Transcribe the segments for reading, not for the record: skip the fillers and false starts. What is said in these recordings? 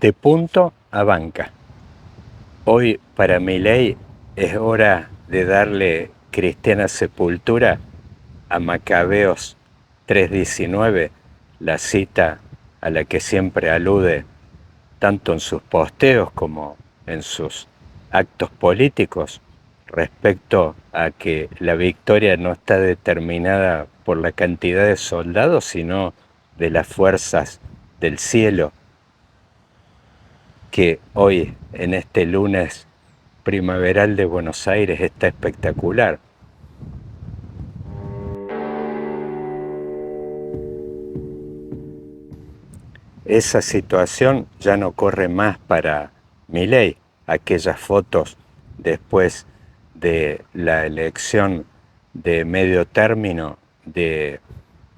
de punto a banca. Hoy para Milei es hora de darle cristiana sepultura a Macabeos 3:19, la cita a la que siempre alude tanto en sus posteos como en sus actos políticos, respecto a que la victoria no está determinada por la cantidad de soldados, sino de las fuerzas del cielo, que hoy, en este lunes primaveral de Buenos Aires, está espectacular. Esa situación ya no corre más para Milei. Aquellas fotos después de la elección de medio término de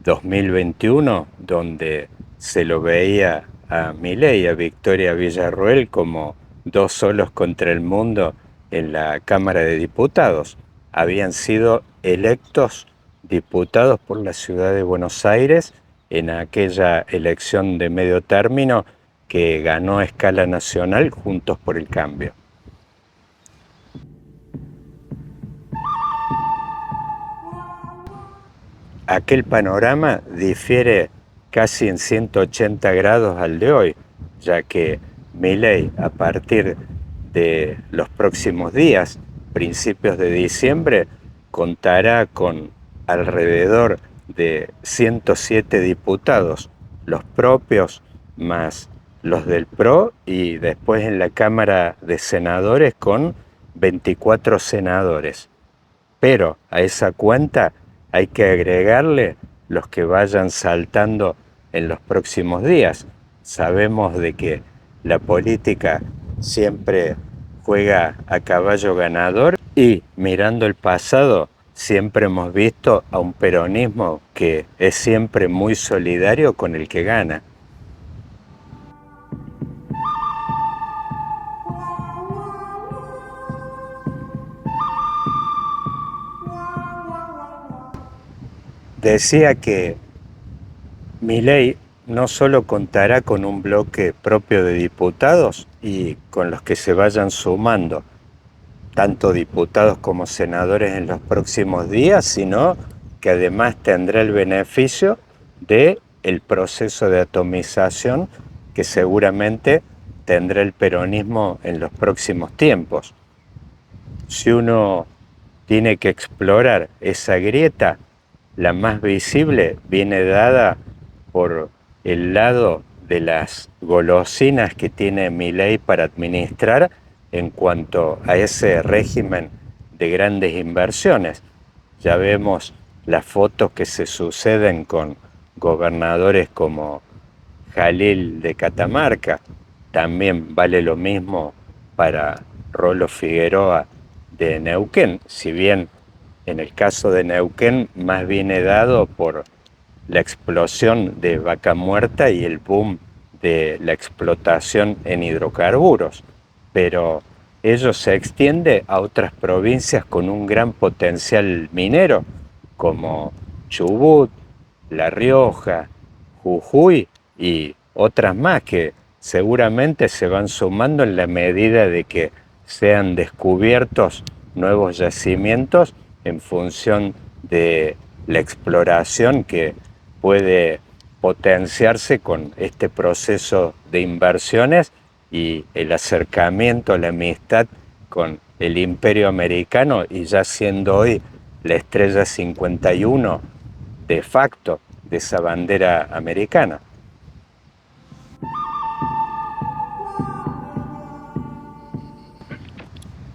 2021, donde se lo veía a Milei, a Victoria Villarroel, como dos solos contra el mundo en la Cámara de Diputados. Habían sido electos diputados por la ciudad de Buenos Aires en aquella elección de medio término que ganó a escala nacional Juntos por el Cambio. Aquel panorama difiere casi en 180 grados al de hoy, ya que Milei, a partir de los próximos días, principios de diciembre, contará con alrededor de 107 diputados, los propios más los del PRO, y después en la Cámara de Senadores con 24 senadores. Pero a esa cuenta hay que agregarle los que vayan saltando en los próximos días. Sabemos de que la política siempre juega a caballo ganador y, mirando el pasado, siempre hemos visto a un peronismo que es siempre muy solidario con el que gana. Decía que Milei no solo contará con un bloque propio de diputados y con los que se vayan sumando, tanto diputados como senadores en los próximos días, sino que además tendrá el beneficio del proceso de atomización que seguramente tendrá el peronismo en los próximos tiempos. Si uno tiene que explorar esa grieta, la más visible viene dada por el lado de las golosinas que tiene Milei para administrar en cuanto a ese régimen de grandes inversiones. Ya vemos las fotos que se suceden con gobernadores como Jalil de Catamarca. También vale lo mismo para Rolo Figueroa de Neuquén, si bien en el caso de Neuquén más viene dado por la explosión de Vaca Muerta y el boom de la explotación en hidrocarburos, pero ello se extiende a otras provincias con un gran potencial minero, como Chubut, La Rioja, Jujuy y otras más que seguramente se van sumando en la medida de que sean descubiertos nuevos yacimientos en función de la exploración que puede potenciarse con este proceso de inversiones y el acercamiento, la amistad con el imperio americano, y ya siendo hoy la estrella 51 de facto de esa bandera americana.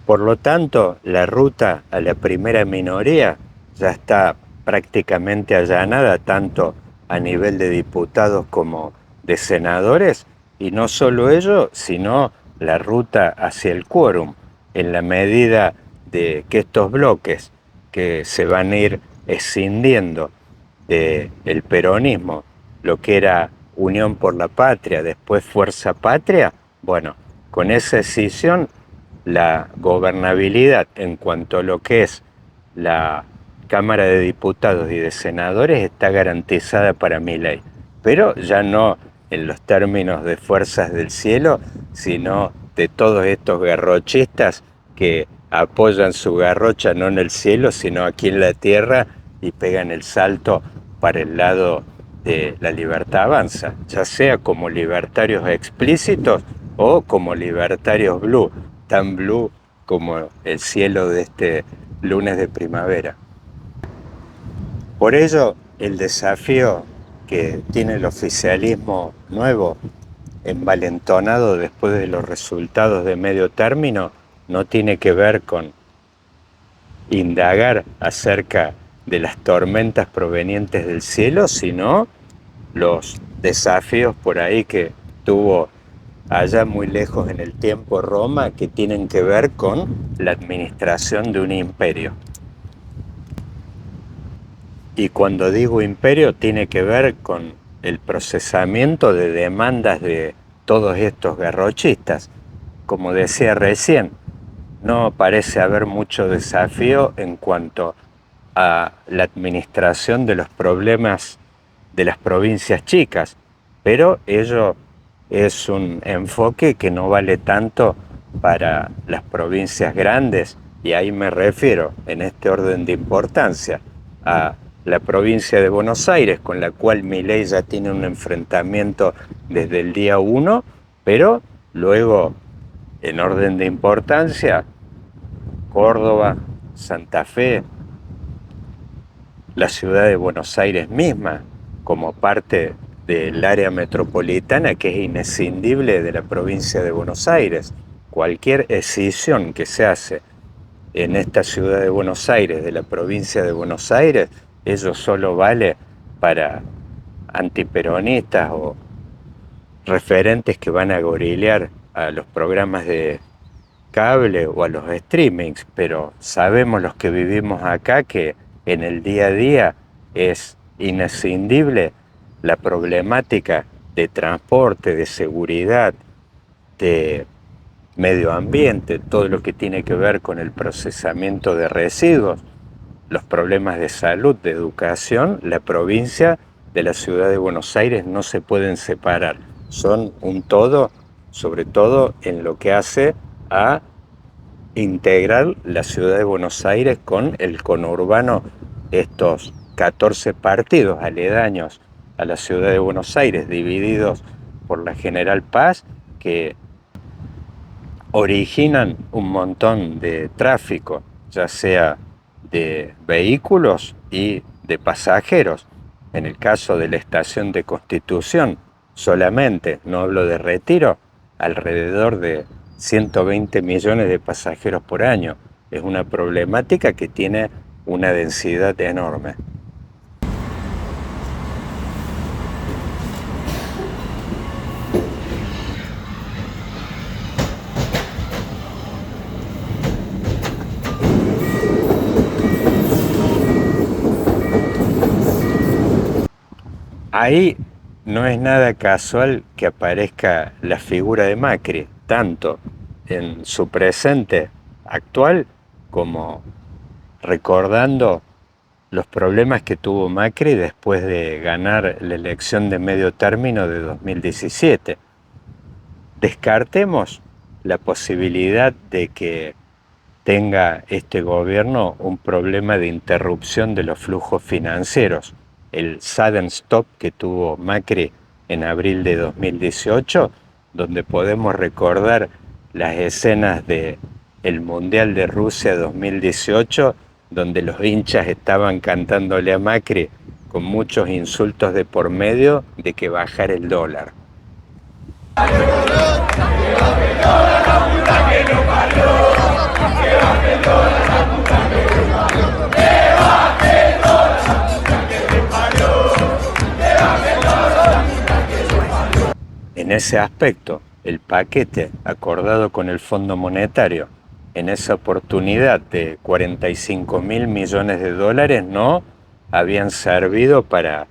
Por lo tanto, la ruta a la primera minoría ya está prácticamente allanada, tanto a nivel de diputados como de senadores, y no solo ello, sino la ruta hacia el quórum, en la medida de que estos bloques que se van a ir escindiendo del peronismo, lo que era Unión por la Patria, después Fuerza Patria, bueno, con esa escisión la gobernabilidad en cuanto a lo que es la Cámara de Diputados y de Senadores está garantizada para Milei, pero ya no en los términos de fuerzas del cielo, sino de todos estos garrochistas que apoyan su garrocha no en el cielo, sino aquí en la tierra y pegan el salto para el lado de la libertad avanza, ya sea como libertarios explícitos o como libertarios blue, tan blue como el cielo de este lunes de primavera. Por ello, el desafío que tiene el oficialismo nuevo, envalentonado después de los resultados de medio término, no tiene que ver con indagar acerca de las tormentas provenientes del cielo, sino los desafíos por ahí que tuvo allá muy lejos en el tiempo Roma, que tienen que ver con la administración de un imperio. Y cuando digo imperio, tiene que ver con el procesamiento de demandas de todos estos garrochistas. Como decía recién, no parece haber mucho desafío en cuanto a la administración de los problemas de las provincias chicas, pero ello es un enfoque que no vale tanto para las provincias grandes, y ahí me refiero, en este orden de importancia, a la provincia de Buenos Aires, con la cual Milei ya tiene un enfrentamiento desde el día 1, pero luego, en orden de importancia, Córdoba, Santa Fe, la ciudad de Buenos Aires misma, como parte del área metropolitana que es inescindible de la provincia de Buenos Aires. Cualquier escisión que se hace en esta ciudad de Buenos Aires, de la provincia de Buenos Aires, eso solo vale para antiperonistas o referentes que van a gorilear a los programas de cable o a los streamings, pero sabemos los que vivimos acá que en el día a día es inescindible la problemática de transporte, de seguridad, de medio ambiente, todo lo que tiene que ver con el procesamiento de residuos, los problemas de salud, de educación. La provincia de la ciudad de Buenos Aires no se pueden separar, son un todo, sobre todo en lo que hace a integrar la ciudad de Buenos Aires con el conurbano, estos 14 partidos aledaños a la ciudad de Buenos Aires, divididos por la General Paz, que originan un montón de tráfico, ya sea de vehículos y de pasajeros. En el caso de la estación de Constitución, solamente, no hablo de Retiro, alrededor de 120 millones de pasajeros por año. Es una problemática que tiene una densidad enorme. Ahí no es nada casual que aparezca la figura de Macri, tanto en su presente actual como recordando los problemas que tuvo Macri después de ganar la elección de medio término de 2017. Descartemos la posibilidad de que tenga este gobierno un problema de interrupción de los flujos financieros. El sudden stop que tuvo Macri en abril de 2018, donde podemos recordar las escenas de el Mundial de Rusia 2018, donde los hinchas estaban cantándole a Macri con muchos insultos de por medio de que bajara el dólar. En ese aspecto, el paquete acordado con el Fondo Monetario en esa oportunidad de 45.000 millones de dólares no habían servido para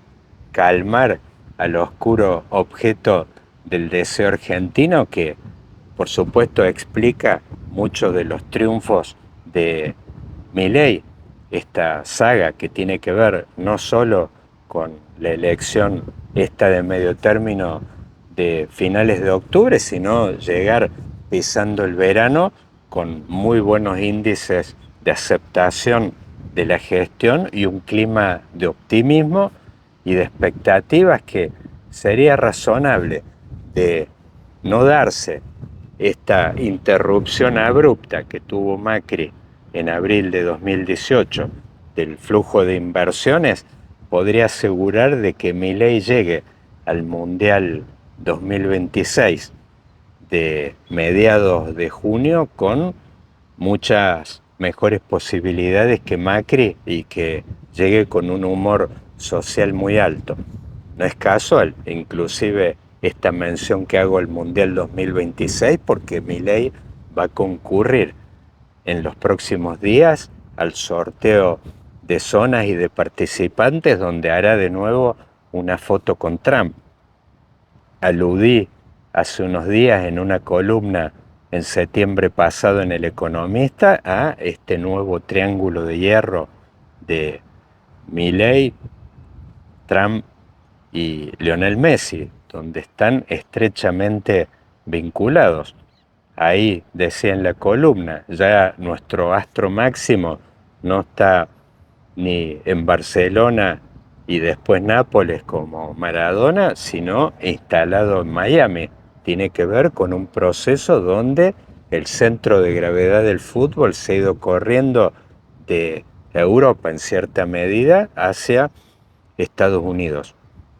calmar al oscuro objeto del deseo argentino que, por supuesto, explica muchos de los triunfos de Milei, esta saga que tiene que ver no solo con la elección esta de medio término de finales de octubre, sino llegar pisando el verano con muy buenos índices de aceptación de la gestión y un clima de optimismo y de expectativas que sería razonable de no darse esta interrupción abrupta que tuvo Macri en abril de 2018 del flujo de inversiones, podría asegurar de que Milei llegue al Mundial 2026 de mediados de junio con muchas mejores posibilidades que Macri y que llegue con un humor social muy alto. No es casual, inclusive esta mención que hago al Mundial 2026, porque Milei va a concurrir en los próximos días al sorteo de zonas y de participantes donde hará de nuevo una foto con Trump. Aludí hace unos días en una columna en septiembre pasado en El Economista a este nuevo triángulo de hierro de Milei, Trump y Lionel Messi, donde están estrechamente vinculados. Ahí decía en la columna, ya nuestro astro máximo no está ni en Barcelona y después Nápoles como Maradona, sino instalado en Miami. Tiene que ver con un proceso donde el centro de gravedad del fútbol se ha ido corriendo de Europa en cierta medida hacia Estados Unidos.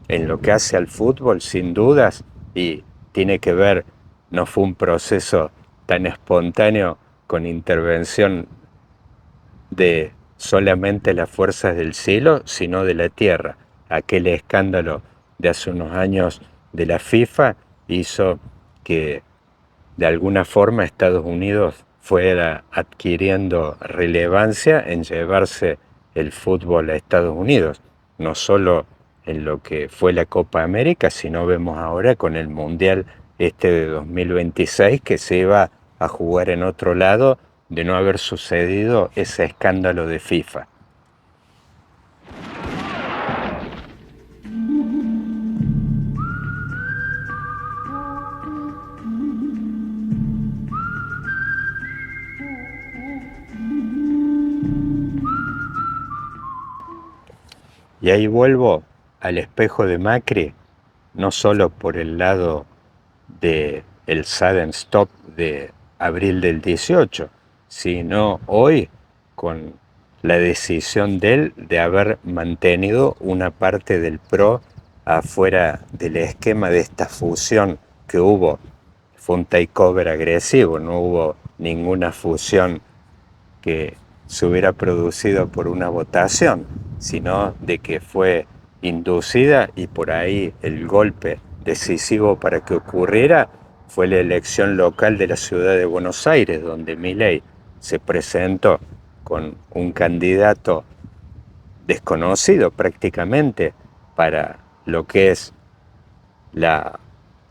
En lo que hace al fútbol, sin dudas, y tiene que ver, no fue un proceso tan espontáneo con intervención de solamente las fuerzas del cielo, sino de la tierra. Aquel escándalo de hace unos años de la FIFA hizo que de alguna forma Estados Unidos fuera adquiriendo relevancia en llevarse el fútbol a Estados Unidos, no solo en lo que fue la Copa América, sino vemos ahora con el Mundial este de 2026 que se iba a jugar en otro lado de no haber sucedido ese escándalo de FIFA. Y ahí vuelvo al espejo de Macri, no solo por el lado del sudden stop de abril del 18, sino hoy con la decisión de él de haber mantenido una parte del PRO afuera del esquema de esta fusión que hubo. Fue un takeover agresivo, no hubo ninguna fusión que se hubiera producido por una votación, sino de que fue inducida y por ahí el golpe decisivo para que ocurriera fue la elección local de la ciudad de Buenos Aires, donde Milei se presentó con un candidato desconocido prácticamente para lo que es la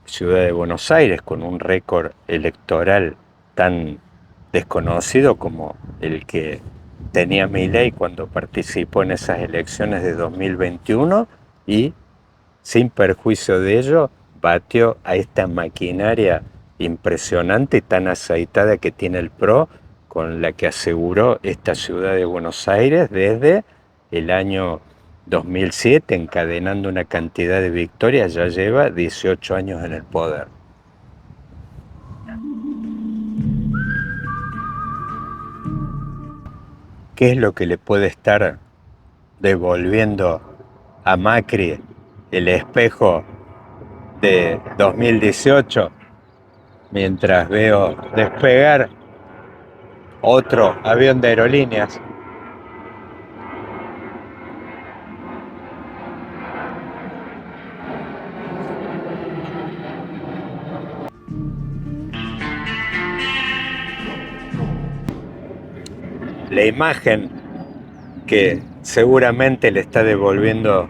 ciudad de Buenos Aires, con un récord electoral tan desconocido como el que tenía Milei cuando participó en esas elecciones de 2021 y sin perjuicio de ello batió a esta maquinaria impresionante y tan aceitada que tiene el PRO, con la que aseguró esta ciudad de Buenos Aires desde el año 2007, encadenando una cantidad de victorias. Ya lleva 18 años en el poder. ¿Qué es lo que le puede estar devolviendo a Macri el espejo de 2018? Mientras veo despegar otro avión de aerolíneas. La imagen que seguramente le está devolviendo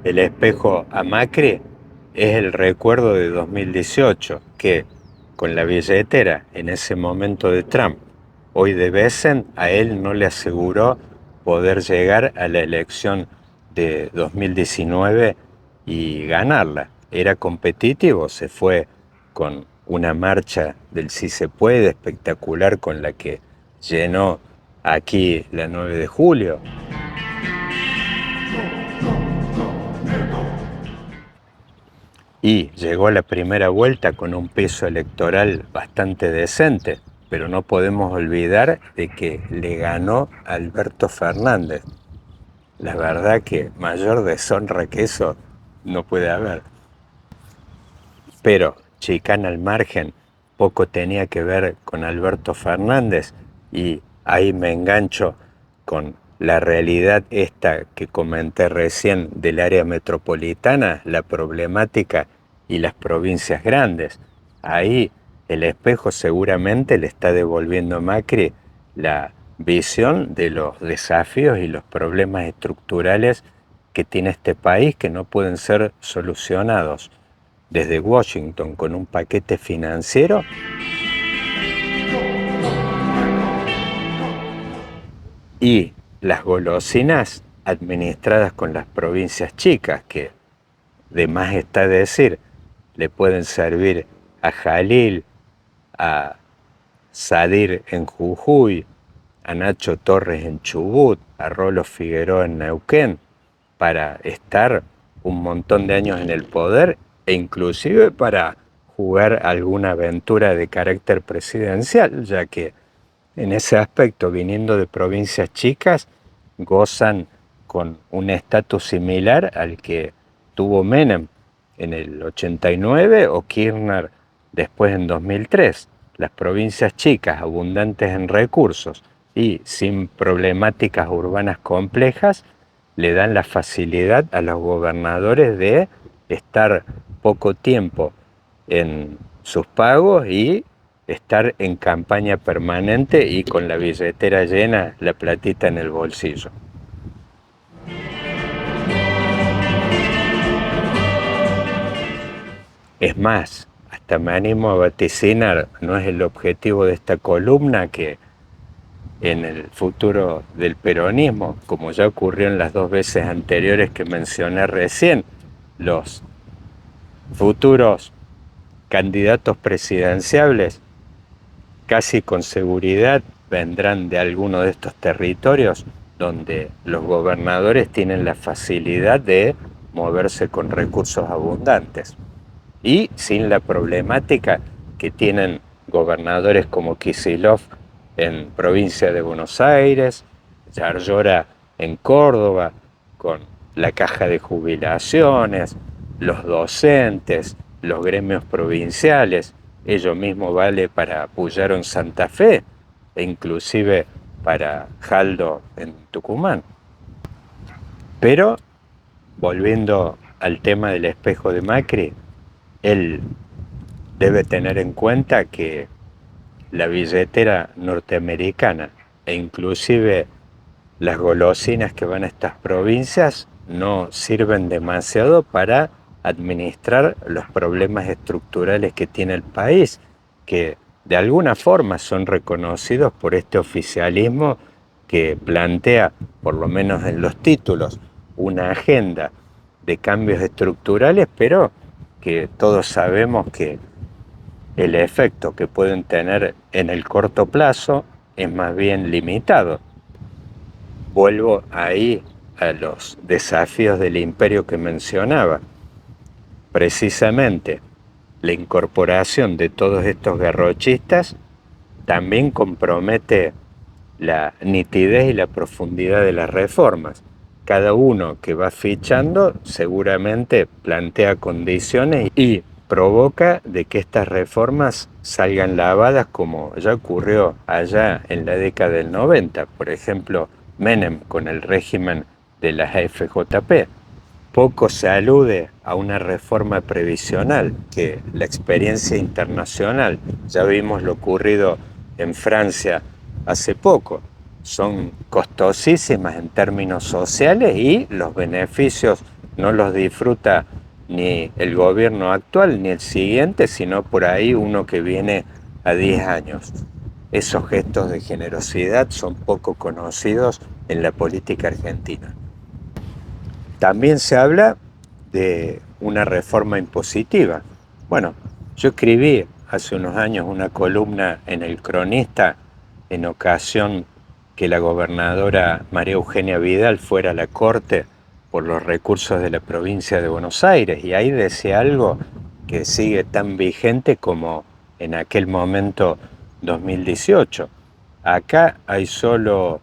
el espejo a Macri es el recuerdo de 2018, que con la billetera en ese momento de Trump, hoy de Biden, a él no le aseguró poder llegar a la elección de 2019 y ganarla. era competitivo, se fue con una marcha del Sí se puede espectacular con la que llenó aquí la 9 de julio. Y llegó a la primera vuelta con un peso electoral bastante decente, pero no podemos olvidar de que le ganó Alberto Fernández. La verdad que mayor deshonra que eso no puede haber. Pero, chicana al margen, poco tenía que ver con Alberto Fernández y ahí me engancho con la realidad esta que comenté recién del área metropolitana, la problemática y las provincias grandes. Ahí el espejo seguramente le está devolviendo a Macri la visión de los desafíos y los problemas estructurales que tiene este país que no pueden ser solucionados desde Washington con un paquete financiero y las golosinas administradas con las provincias chicas, que de más está decir, le pueden servir a Jalil, a Sadir en Jujuy, a Nacho Torres en Chubut, a Rolo Figueroa en Neuquén, para estar un montón de años en el poder e inclusive para jugar alguna aventura de carácter presidencial, ya que en ese aspecto, viniendo de provincias chicas, gozan con un estatus similar al que tuvo Menem en el 89 o Kirchner después en 2003. Las provincias chicas, abundantes en recursos y sin problemáticas urbanas complejas, le dan la facilidad a los gobernadores de estar poco tiempo en sus pagos y estar en campaña permanente y con la billetera llena, la platita en el bolsillo. Es más, hasta me animo a vaticinar, no es el objetivo de esta columna, que en el futuro del peronismo, como ya ocurrió en las 2 veces anteriores que mencioné recién, los futuros candidatos presidenciables casi con seguridad vendrán de alguno de estos territorios donde los gobernadores tienen la facilidad de moverse con recursos abundantes y sin la problemática que tienen gobernadores como Kicillof en provincia de Buenos Aires, Yarlora en Córdoba, con la caja de jubilaciones, los docentes, los gremios provinciales. Ello mismo vale para Puyaro en Santa Fe e inclusive para Jaldo en Tucumán. Pero, volviendo al tema del espejo de Macri, él debe tener en cuenta que la billetera norteamericana e inclusive las golosinas que van a estas provincias no sirven demasiado para administrar los problemas estructurales que tiene el país, que de alguna forma son reconocidos por este oficialismo que plantea, por lo menos en los títulos, una agenda de cambios estructurales, pero que todos sabemos que el efecto que pueden tener en el corto plazo es más bien limitado. Vuelvo ahí a los desafíos del imperio que mencionaba. Precisamente la incorporación de todos estos garrochistas también compromete la nitidez y la profundidad de las reformas. Cada uno que va fichando seguramente plantea condiciones y provoca de que estas reformas salgan lavadas, como ya ocurrió allá en la década del 90, por ejemplo, Menem con el régimen de las AFJP. Poco se alude a una reforma previsional, que la experiencia internacional, ya vimos lo ocurrido en Francia hace poco, son costosísimas en términos sociales y los beneficios no los disfruta ni el gobierno actual ni el siguiente, sino por ahí uno que viene a 10 años. Esos gestos de generosidad son poco conocidos en la política argentina. También se habla de una reforma impositiva. Bueno, yo escribí hace unos años una columna en El Cronista en ocasión que la gobernadora María Eugenia Vidal fuera a la Corte por los recursos de la provincia de Buenos Aires, y ahí decía algo que sigue tan vigente como en aquel momento 2018. Acá hay solo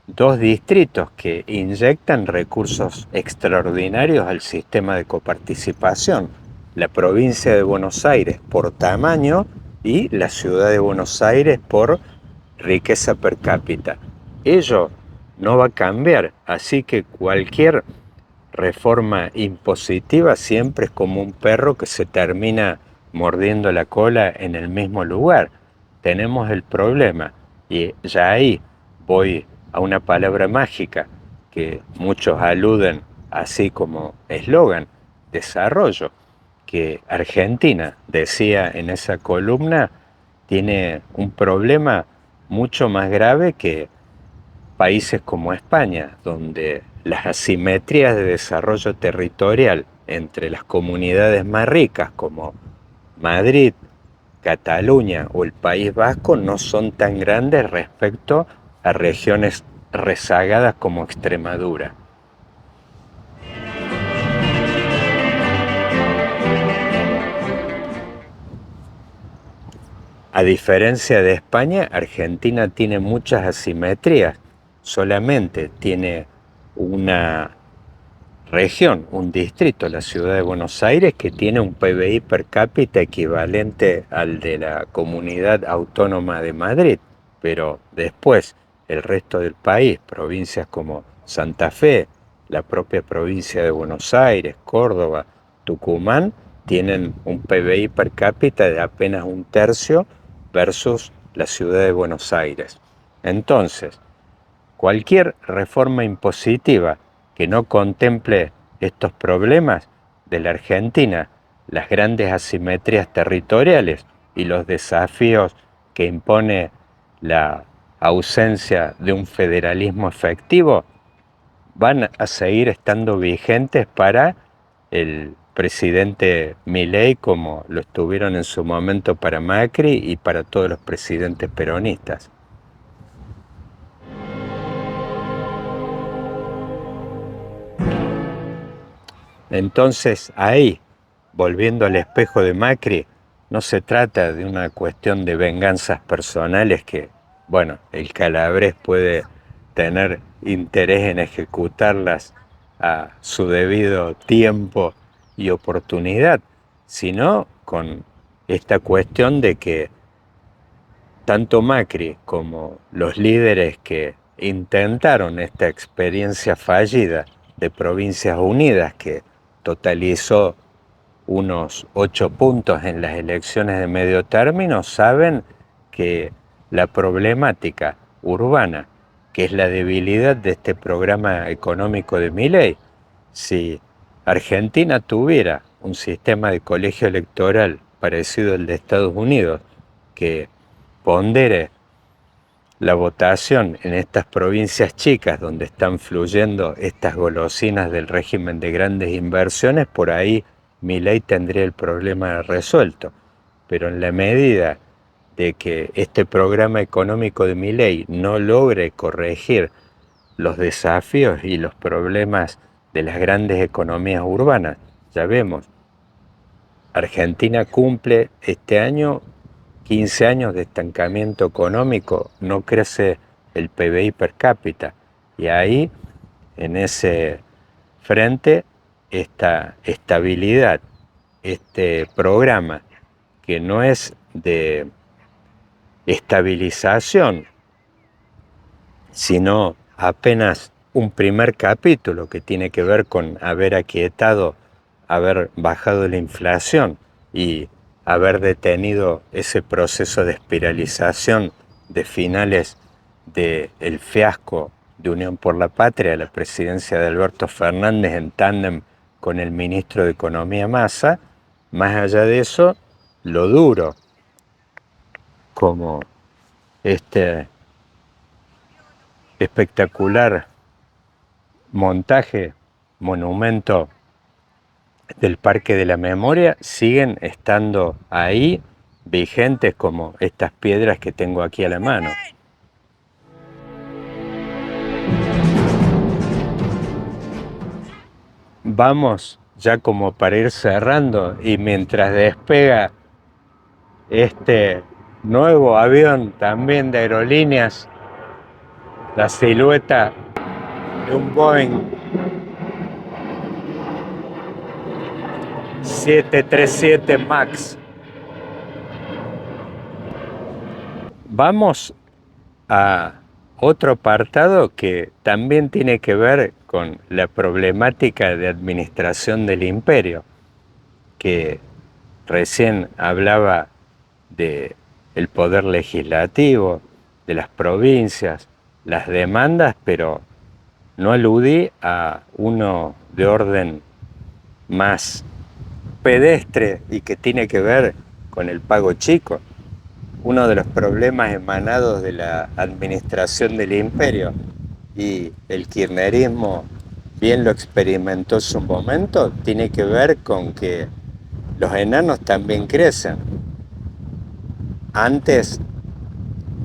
dos distritos que inyectan recursos extraordinarios al sistema de coparticipación: la provincia de Buenos Aires por tamaño y la ciudad de Buenos Aires por riqueza per cápita. Ello no va a cambiar, así que cualquier reforma impositiva siempre es como un perro que se termina mordiendo la cola en el mismo lugar. Tenemos el problema, y ya ahí voy a una palabra mágica que muchos aluden así como eslogan: desarrollo, que Argentina, decía en esa columna, tiene un problema mucho más grave que países como España, donde las asimetrías de desarrollo territorial entre las comunidades más ricas como Madrid, Cataluña o el País Vasco no son tan grandes respecto a regiones rezagadas como Extremadura. A diferencia de España, Argentina tiene muchas asimetrías. Solamente tiene una región, un distrito, la ciudad de Buenos Aires, que tiene un PBI per cápita equivalente al de la Comunidad Autónoma de Madrid, pero después el resto del país, provincias como Santa Fe, la propia provincia de Buenos Aires, Córdoba, Tucumán, tienen un PBI per cápita de apenas un tercio versus la ciudad de Buenos Aires. Entonces, cualquier reforma impositiva que no contemple estos problemas de la Argentina, las grandes asimetrías territoriales y los desafíos que impone la ausencia de un federalismo efectivo, van a seguir estando vigentes para el presidente Milei, como lo estuvieron en su momento para Macri y para todos los presidentes peronistas. Entonces ahí, volviendo al espejo de Macri, no se trata de una cuestión de venganzas personales que, bueno, el Calabrés puede tener interés en ejecutarlas a su debido tiempo y oportunidad, sino con esta cuestión de que tanto Macri como los líderes que intentaron esta experiencia fallida de Provincias Unidas, que totalizó unos 8 puntos en las elecciones de medio término, saben que la problemática urbana, que es la debilidad de este programa económico de Milei, si Argentina tuviera un sistema de colegio electoral parecido al de Estados Unidos, que pondere la votación en estas provincias chicas donde están fluyendo estas golosinas del régimen de grandes inversiones, por ahí Milei tendría el problema resuelto. Pero en la medida de que este programa económico de Milei no logre corregir los desafíos y los problemas de las grandes economías urbanas, ya vemos, Argentina cumple este año 15 años de estancamiento económico, no crece el PBI per cápita. Y ahí, en ese frente, esta estabilidad, este programa que no es de estabilización, sino apenas un primer capítulo que tiene que ver con haber aquietado, haber bajado la inflación y haber detenido ese proceso de espiralización de finales del fiasco de Unión por la Patria, la presidencia de Alberto Fernández en tándem con el ministro de Economía Massa. Más allá de eso, lo duro, como este espectacular montaje, monumento del Parque de la Memoria siguen estando ahí, vigentes como estas piedras que tengo aquí a la mano. Vamos ya como para ir cerrando, y mientras despega este nuevo avión también de aerolíneas, la silueta de un Boeing 737 MAX. Vamos a otro apartado que también tiene que ver con la problemática de administración del imperio, que recién hablaba de el poder legislativo, de las provincias, las demandas, pero no aludí a uno de orden más pedestre y que tiene que ver con el pago chico. Uno de los problemas emanados de la administración del imperio, y el kirchnerismo bien lo experimentó en su momento, tiene que ver con que los enanos también crecen. Antes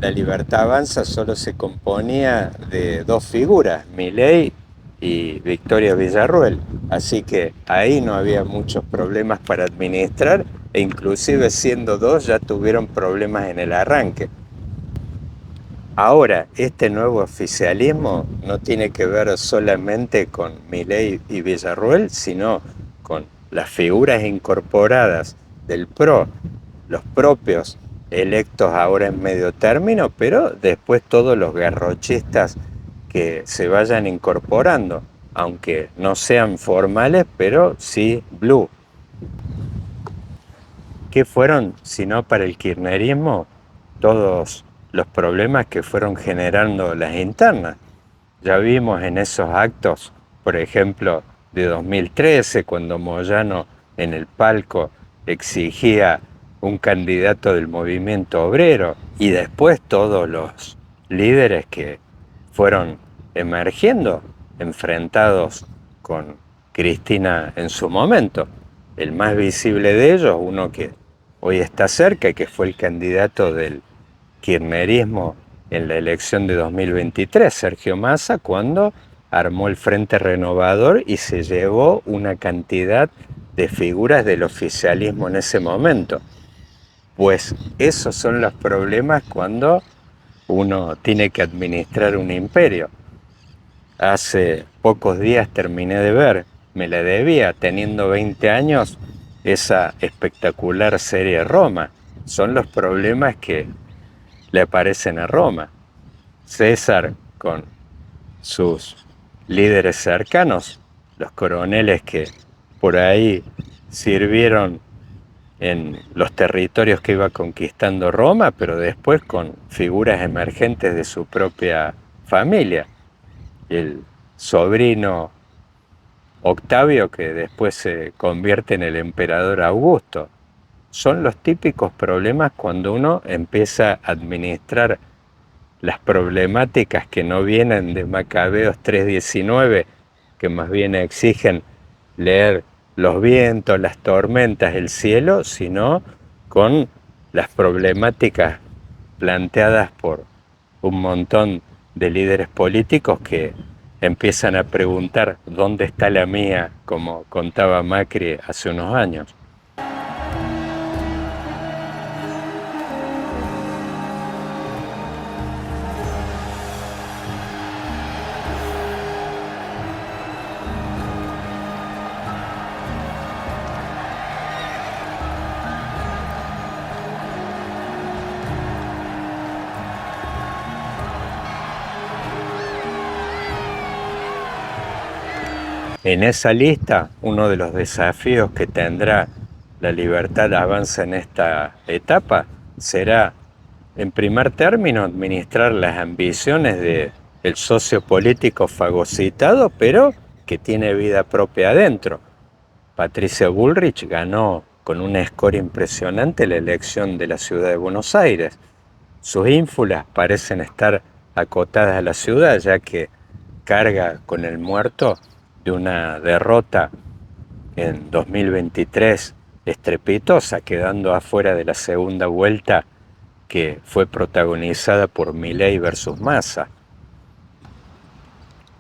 la Libertad Avanza solo se componía de dos figuras, Milei y Victoria Villarruel, así que ahí no había muchos problemas para administrar, e inclusive siendo dos ya tuvieron problemas en el arranque. Ahora, este nuevo oficialismo no tiene que ver solamente con Milei y Villarruel, sino con las figuras incorporadas del PRO, los propios electos ahora en medio término, pero después todos los garrochistas que se vayan incorporando, aunque no sean formales, pero sí blue. ¿Qué fueron, sino para el kirchnerismo, todos los problemas que fueron generando las internas? Ya vimos en esos actos, por ejemplo, de 2013, cuando Moyano en el palco exigía un candidato del movimiento obrero, y después todos los líderes que fueron emergiendo, enfrentados con Cristina en su momento. El más visible de ellos, uno que hoy está cerca y que fue el candidato del kirchnerismo en la elección de 2023, Sergio Massa, cuando armó el Frente Renovador y se llevó una cantidad de figuras del oficialismo en ese momento. Pues esos son los problemas cuando uno tiene que administrar un imperio. Hace pocos días terminé de ver, me la debía, teniendo 20 años, esa espectacular serie Roma. Son los problemas que le aparecen a Roma. César con sus líderes cercanos, los coroneles que por ahí sirvieron en los territorios que iba conquistando Roma, pero después con figuras emergentes de su propia familia. El sobrino Octavio, que después se convierte en el emperador Augusto. Son los típicos problemas cuando uno empieza a administrar las problemáticas que no vienen de Macabeos 3:19, que más bien exigen leer los vientos, las tormentas, el cielo, sino con las problemáticas planteadas por un montón de líderes políticos que empiezan a preguntar dónde está la mía, como contaba Macri hace unos años. En esa lista, uno de los desafíos que tendrá la Libertad Avanza en esta etapa será, en primer término, administrar las ambiciones del socio político fagocitado, pero que tiene vida propia adentro. Patricia Bullrich ganó con un score impresionante la elección de la ciudad de Buenos Aires. Sus ínfulas parecen estar acotadas a la ciudad, ya que carga con el muerto de una derrota en 2023 estrepitosa, quedando afuera de la segunda vuelta que fue protagonizada por Milei versus Massa.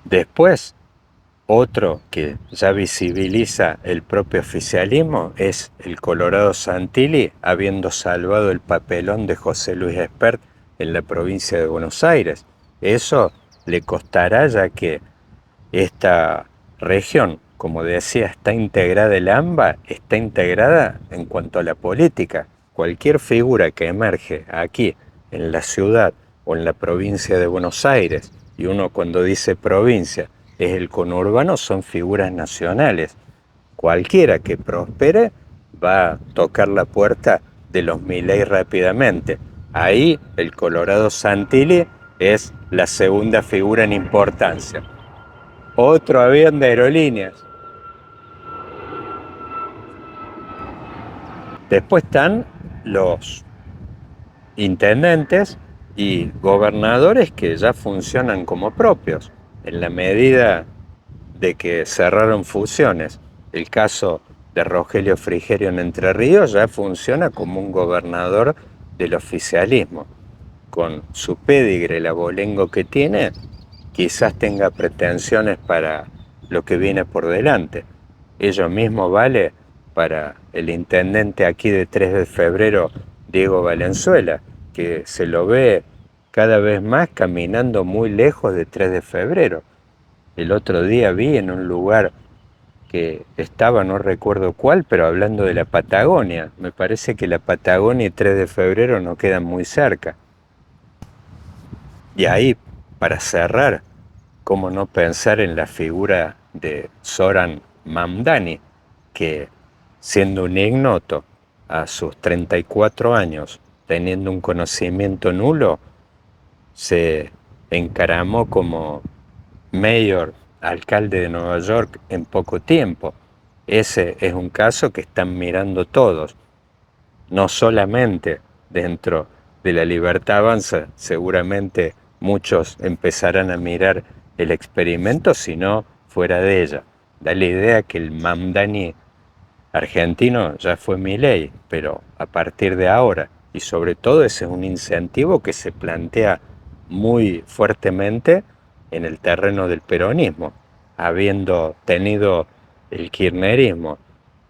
Después, otro que ya visibiliza el propio oficialismo es el Colorado Santilli, habiendo salvado el papelón de José Luis Espert en la provincia de Buenos Aires. Eso le costará, ya que esta región, como decía, está integrada, el AMBA está integrada en cuanto a la política. Cualquier figura que emerge aquí, en la ciudad o en la provincia de Buenos Aires, y uno cuando dice provincia es el conurbano, son figuras nacionales. Cualquiera que prospere va a tocar la puerta de los Milei rápidamente. Ahí el Colorado Santilli es la segunda figura en importancia. Otro avión de aerolíneas. Después están los intendentes y gobernadores que ya funcionan como propios, en la medida de que cerraron fusiones. El caso de Rogelio Frigerio en Entre Ríos ya funciona como un gobernador del oficialismo. Con su pedigre, el abolengo que tiene, quizás tenga pretensiones para lo que viene por delante. Ello mismo vale para el intendente aquí de 3 de febrero, Diego Valenzuela, que se lo ve cada vez más caminando muy lejos de 3 de febrero. El otro día vi en un lugar que estaba, no recuerdo cuál, pero hablando de la Patagonia. Me parece que la Patagonia y 3 de febrero no quedan muy cerca. Y ahí, para cerrar, cómo no pensar en la figura de Zoran Mamdani, que siendo un ignoto a sus 34 años, teniendo un conocimiento nulo, se encaramó como mayor, alcalde de Nueva York en poco tiempo. Ese es un caso que están mirando todos, no solamente dentro de la Libertad Avanza, seguramente muchos empezarán a mirar el experimento, sino fuera de ella. Da la idea que el Mamdani argentino ya fue Milei, pero a partir de ahora, y sobre todo ese es un incentivo que se plantea muy fuertemente en el terreno del peronismo, habiendo tenido el kirchnerismo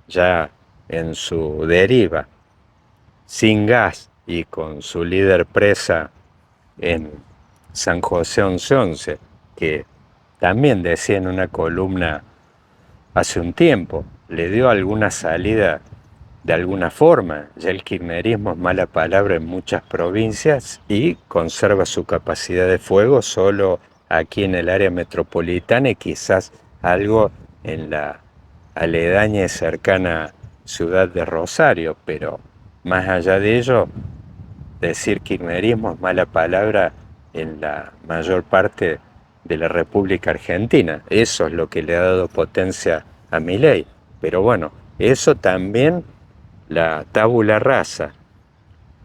ya en su deriva, sin gas y con su líder presa en San José 1111, que también decía en una columna hace un tiempo, le dio alguna salida de alguna forma. Ya el kirchnerismo es mala palabra en muchas provincias y conserva su capacidad de fuego solo aquí en el área metropolitana y quizás algo en la aledaña y cercana ciudad de Rosario, pero más allá de ello, decir kirchnerismo es mala palabra en la mayor parte de la República Argentina. Eso es lo que le ha dado potencia a Milei. Pero bueno, eso también, la tabula rasa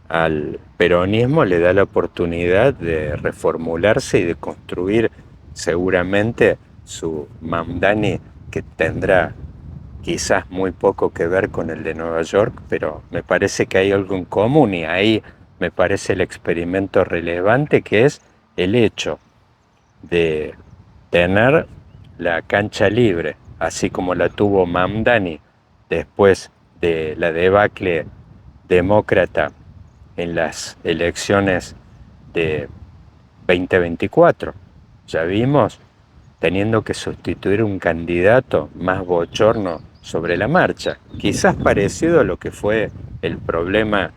al peronismo le da la oportunidad de reformularse y de construir seguramente su Mamdani, que tendrá quizás muy poco que ver con el de Nueva York, pero me parece que hay algo en común y ahí me parece el experimento relevante, que es el hecho de tener la cancha libre, así como la tuvo Mamdani después de la debacle demócrata en las elecciones de 2024. Ya vimos teniendo que sustituir un candidato más bochorno sobre la marcha, quizás parecido a lo que fue el problema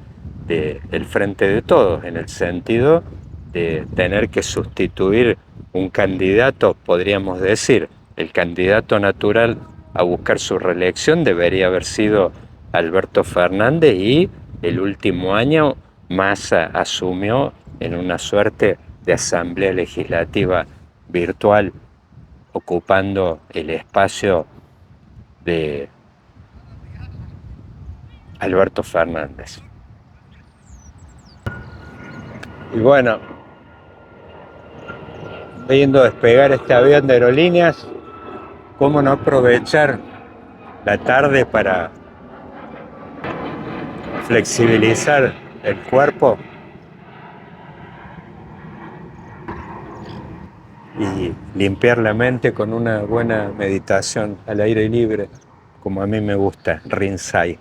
del Frente de Todos, en el sentido de tener que sustituir un candidato, podríamos decir, el candidato natural a buscar su reelección debería haber sido Alberto Fernández, y el último año Massa asumió en una suerte de asamblea legislativa virtual, ocupando el espacio de Alberto Fernández. Y bueno, viendo despegar este avión de aerolíneas, ¿cómo no aprovechar la tarde para flexibilizar el cuerpo y limpiar la mente con una buena meditación al aire libre, como a mí me gusta, Rinzai.